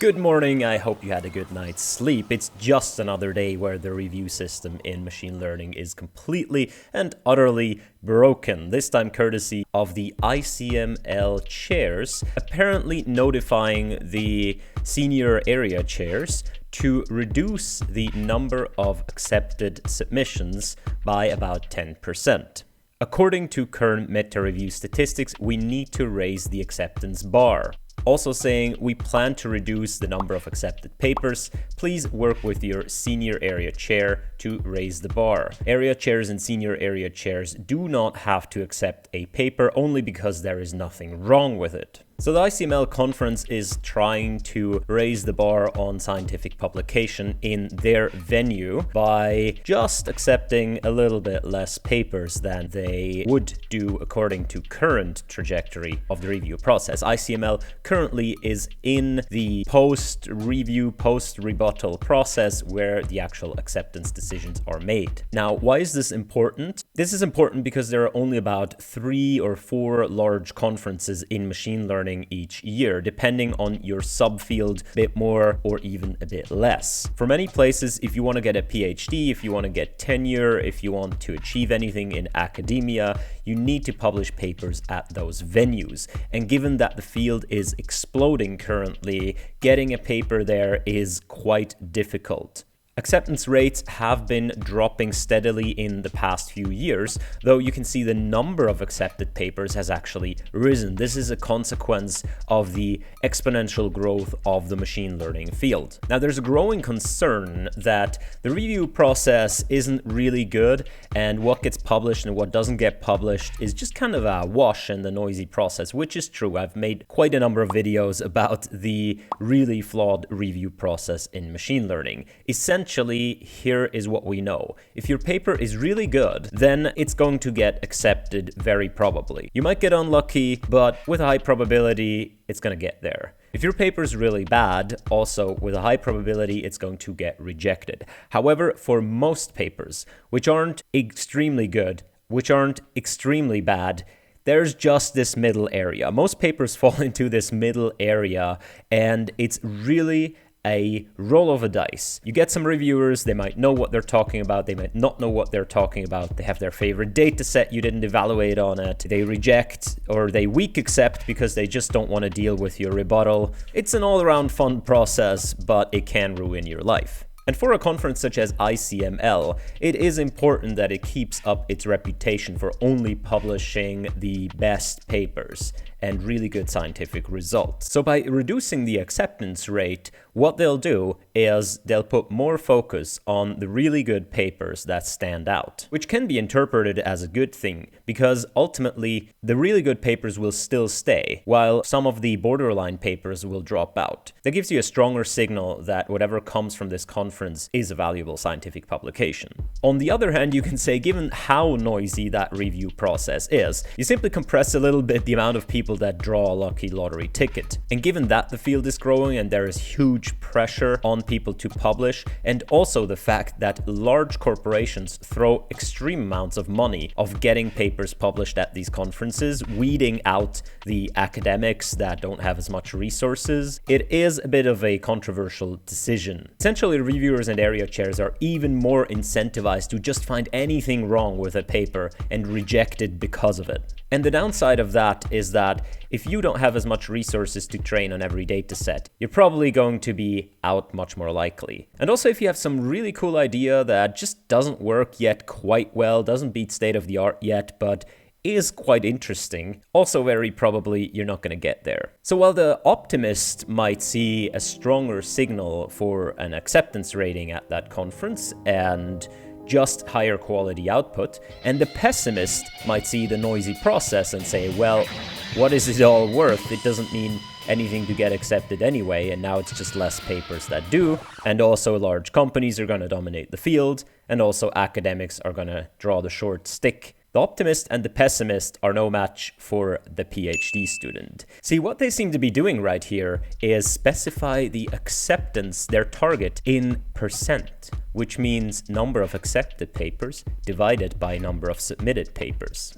Good morning, I hope you had a good night's sleep. It's just another day where the review system in machine learning is completely and utterly broken, this time courtesy of the ICML chairs, apparently notifying the senior area chairs to reduce the number of accepted submissions by about 10%. According to current meta-review statistics, we need to raise the acceptance bar. Also saying we plan to reduce the number of accepted papers. Please work with your senior area chair to raise the bar. Area chairs and senior area chairs do not have to accept a paper only because there is nothing wrong with it. So the ICML conference is trying to raise the bar on scientific publication in their venue by just accepting a little bit less papers than they would do according to current trajectory of the review process. ICML currently is in the post-review, post-rebuttal process where the actual acceptance decisions are made. Now, why is this important? This is important because there are only about 3 or 4 large conferences in machine learning each year, depending on your subfield, a bit more or even a bit less. For many places, if you want to get a PhD, if you want to get tenure, if you want to achieve anything in academia, you need to publish papers at those venues. And given that the field is exploding currently, getting a paper there is quite difficult. Acceptance rates have been dropping steadily in the past few years, though you can see the number of accepted papers has actually risen. This is a consequence of the exponential growth of the machine learning field. Now, there's a growing concern that the review process isn't really good, and what gets published and what doesn't get published is just kind of a wash in the noisy process, which is true. I've made quite a number of videos about the really flawed review process in machine learning. Essentially, here is what we know. If your paper is really good, then it's going to get accepted very probably. You might get unlucky, but with a high probability, it's going to get there. If your paper is really bad, also with a high probability, it's going to get rejected. However, for most papers, which aren't extremely good, which aren't extremely bad, there's just this middle area. Most papers fall into this middle area, and it's really a roll of a dice. You get some reviewers, they might know what they're talking about, they might not know what they're talking about, they have their favorite data set, you didn't evaluate on it, they reject or they weak accept because they just don't want to deal with your rebuttal. It's an all-around fun process, but it can ruin your life. And for a conference such as ICML, it is important that it keeps up its reputation for only publishing the best papers and really good scientific results. So by reducing the acceptance rate, what they'll do is they'll put more focus on the really good papers that stand out, which can be interpreted as a good thing because ultimately the really good papers will still stay while some of the borderline papers will drop out. That gives you a stronger signal that whatever comes from this conference is a valuable scientific publication. On the other hand, you can say given how noisy that review process is, you simply compress a little bit the amount of people that draw a lucky lottery ticket. And given that the field is growing and there is huge pressure on people to publish, and also the fact that large corporations throw extreme amounts of money of getting papers published at these conferences, weeding out the academics that don't have as much resources, it is a bit of a controversial decision. Essentially, reviewers and area chairs are even more incentivized to just find anything wrong with a paper and reject it because of it. And the downside of that is that if you don't have as much resources to train on every data set, you're probably going to be out much more likely. And also if you have some really cool idea that just doesn't work yet quite well, doesn't beat state of the art yet, but is quite interesting, also very probably you're not going to get there. So while the optimist might see a stronger signal for an acceptance rating at that conference and just higher quality output, and the pessimist might see the noisy process and say, well, what is it all worth? It doesn't mean anything to get accepted anyway, and now it's just less papers that do, and also large companies are going to dominate the field, and also academics are going to draw the short stick. The optimist and the pessimist are no match for the PhD student. See, what they seem to be doing right here is specify the acceptance, their target, in percent, which means number of accepted papers divided by number of submitted papers.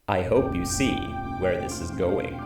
I hope you see where this is going.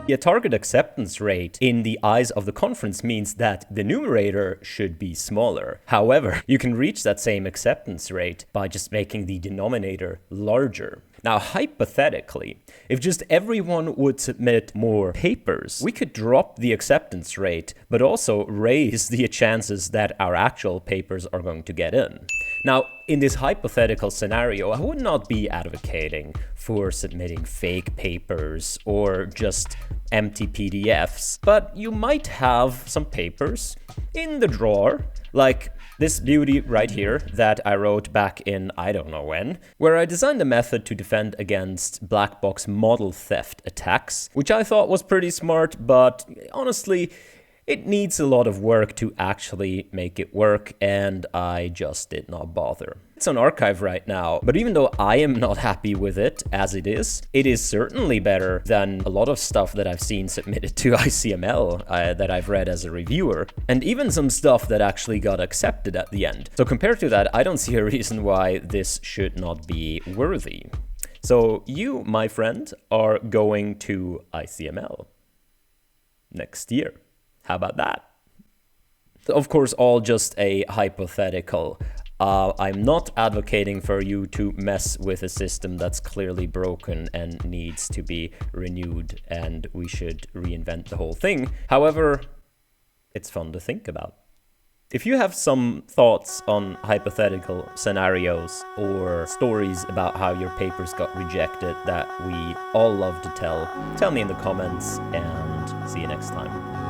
A target acceptance rate in the eyes of the conference means that the numerator should be smaller. However, you can reach that same acceptance rate by just making the denominator larger. Now, hypothetically, if just everyone would submit more papers, we could drop the acceptance rate, but also raise the chances that our actual papers are going to get in. Now, in this hypothetical scenario, I would not be advocating for submitting fake papers or just empty PDFs, but you might have some papers in the drawer, like this beauty right here that I wrote back in I don't know when, where I designed a method to defend against black box model theft attacks, which I thought was pretty smart, but honestly, it needs a lot of work to actually make it work, and I just did not bother. It's on archive right now, but even though I am not happy with it as it is certainly better than a lot of stuff that I've seen submitted to ICML that I've read as a reviewer, and even some stuff that actually got accepted at the end. So compared to that, I don't see a reason why this should not be worthy. So you, my friend, are going to ICML next year. How about that? Of course, all just a hypothetical. I'm not advocating for you to mess with a system that's clearly broken and needs to be renewed, and we should reinvent the whole thing. However, it's fun to think about. If you have some thoughts on hypothetical scenarios or stories about how your papers got rejected that we all love to tell me in the comments, and see you next time.